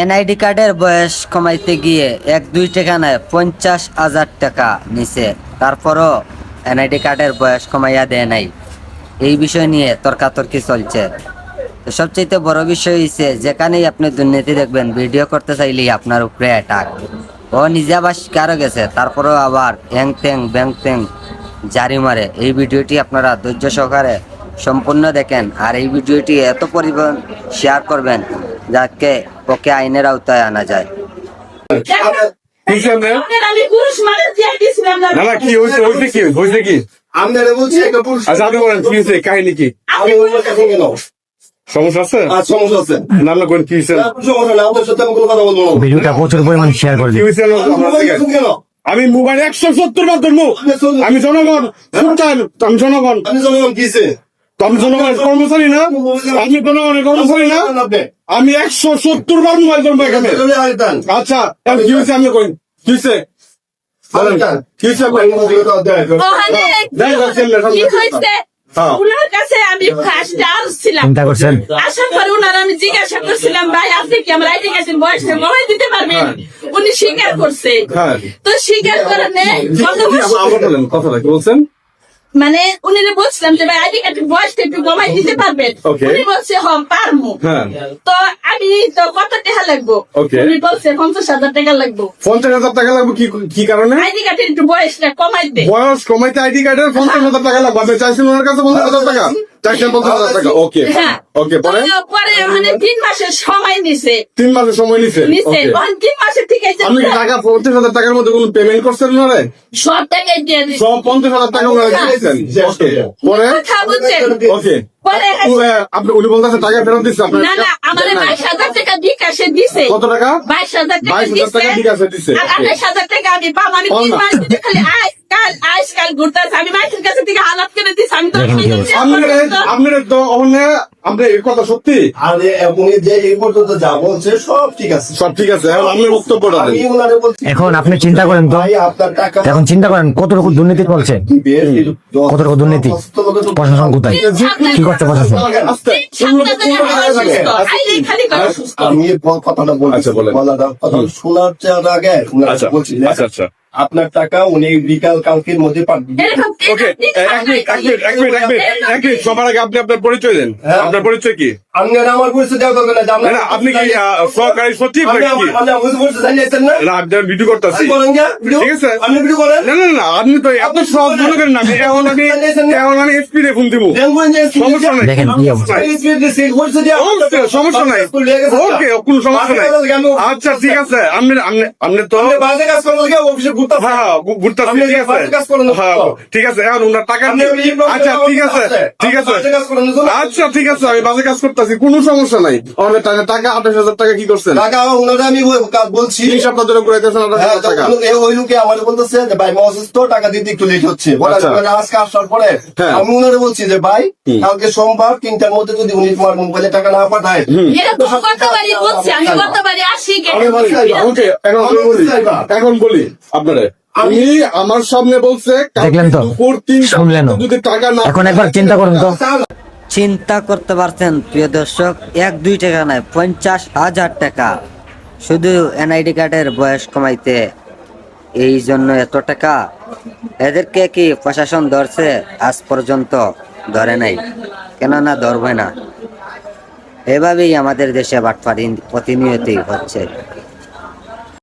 NID কার্ডের বয়স কমাইতে গিয়ে 1-2 টাকা নয় 50,000 টাকা নিছে, তারপরও এনআইডি কার্ডের বয়স কমাইয়া দেয় নাই। এই বিষয় নিয়ে তর্কাতর্কি চলছে। তো সবচেয়ে বড় বিষয় হচ্ছে, যেখানেই আপনি দুর্নীতি দেখবেন, ভিডিও করতে চাইলেই আপনার উপরে অ্যাটাক। ও নিজে আবার স্বীকারও গেছে, তারপরেও আবার হ্যাং ত্যাং ব্যাং ত্যাং জারি মারে। এই ভিডিওটি আপনারা ধৈর্য সহকারে সম্পূর্ণ দেখেন, আর এই ভিডিওটি এত পরিমাণ শেয়ার করবেন যাকে ওকে আইনের আওতায় আনা যায়। সমস্যা আছে? সমস্যা আছে। নামলা করেন কি হয়েছে? ভিডিওটা প্রচুর পরিমাণ শেয়ার করে দিন। আমি মোবাইল 170 বার ধরবো। আমি জনগণ, আমি জনগণ। আমি জনগণের কর্মচারী না, আমি জনগণের কর্মচারী না। আমি 170 বার মোবাইল ধরবো এখানে। আচ্ছা কি হয়েছে? আমি করেন কি হয়েছে? উনার কাছে আমি ফার্স্ট আসছিলাম, চিন্তা করছেন? আসার পরে উনার আমি জিজ্ঞাসা করছিলাম, ভাই আপনি কি আমার আইডি কার্ডের বয়সটা মোবাইল দিতে পারবেন? উনি স্বীকার করছে। তো স্বীকার করে নেই কথা কি বলছেন? মানে উনি বলছিলাম যে ভাই আইডি কার্ডের বয়সটা একটু কমাই দিতে পারবেন? উনি বলছে হ্যাঁ পারবো। তো আমি তো কত টাকা লাগবো? উনি বলছে 50,000 টাকা লাগবো। 50,000 টাকা লাগবে কি কারণে? আইডি কার্ডের একটু বয়সটা কমাই দে। বয়স কমাইতে আইডি কার্ডের 50,000 টাকা লাগবে। আপনি চাইছেন ওনার কাছে 50,000 টাকা? চাইছেন 50,000 টাকা? ওকে ওকে। পরে মানে 3 মাসের সময় নিছে। 3 মাসের সময় নিছে। 3 মাসের থেকে আপনি টাকা 50,000 টাকার মধ্যে কোন পেমেন্ট করছেন ওনারে? সব টাকাই দিয়ে দিছি। সব 50,000 টাকা ওনারে দিয়েছেন? ওকে। পরে কথা বলছেন। ওকে। পরে আপনি উনি বলতেছে টাকা ফেরত দিচ্ছে আপনার? না না, আমাদের 22,000 টাকা বিকাশে দিছে। কত টাকা? 22,000 টাকা 22,000 টাকা বিকাশে দিছে। আর 28,000 টাকা আমি পাবো। আমি 3 মাস ধরে খালি আজকাল ঘুরতেছি। আমি মাইকের কাছে থেকে হালাত করে দিছি। আমি তো আপনার তো আপনি এই কথা সত্যি? আরে উনি যে এই পর্যন্ত যা বলছে সব ঠিক আছে, সব ঠিক আছে। এখন আপনার বক্তব্যটা দেন। এখন আপনি চিন্তা করেন তো, আপনার টাকা এখন চিন্তা করেন কতটুকু দুর্নীতি চলছে, কতটুকু দুর্নীতি। প্রশাসন কোথায়, কি করছে প্রশাসন? আমি কথাটা বলছি, কথা শোনার চেয়ে আগে বলছি আপনার টাকা উনি বিকাল কালকের মধ্যে পাঠাবেন। ওকে, এক মিনিট। সবার আগে আপনি আপনার পরিচয় দেন। আপনার পরিচয় কি? আমার পরিচয় দেওয়া দরকার না। আপনি কি সরকারি সচিব নাকি? না, আপনার ভিডিও করতেছি, ঠিক আছে? আপনি ভিডিও করেন? না, আপনি তো এত সহজ মনে করেন না। এখন আমি এসপি রে ফোন দিব। সমস্যা নাই, দেখেন কি অবস্থা। সমস্যা নাই। ওকে, কোনো সমস্যা নাই। আচ্ছা ঠিক আছে। আপনি তো বাজে কাজ করেন, অফিসে ঠিক আছে। এখন ওনার টাকা আচ্ছা ঠিক আছে, আমি বাজে কাজ করতেছি, কোনো সমস্যা নাই। আমাদের টাকা 28,000 টাকা কি করছেন? টাকা আমি বলছি 3 সপ্তাহ ধরে ঘুরাইতেছেন 28,000 টাকা। ওই লোকে আমার বলতেছে যে ভাই অসুস্থ, টাকা দিতে একটু লেট হচ্ছে। আজকে আসার পরে আমি ওনারে বলছি যে ভাই কালকে সোমবার 3টার মধ্যে যদি উনি তোমার মোবাইলে টাকা না পাঠায়, এখন বলি আপনারা, আমি আমার সামনে বলছে দেখলেন তো, শুনলেন। যদি টাকা না, এখন একবার চিন্তা করুন তো। চিন্তা করতে পারছেন প্রিয় দর্শক, 1-2 টাকা নয় 50,000 টাকা শুধু এনআইডি কার্ডের বয়স কমাইতে। এই জন্য এত টাকা? এদেরকে কি প্রশাসন ধরছে? আজ পর্যন্ত ধরে নাই, কেননা ধরবে না। এভাবেই আমাদের দেশে বাটপারি প্রতিনিয়তই হচ্ছে।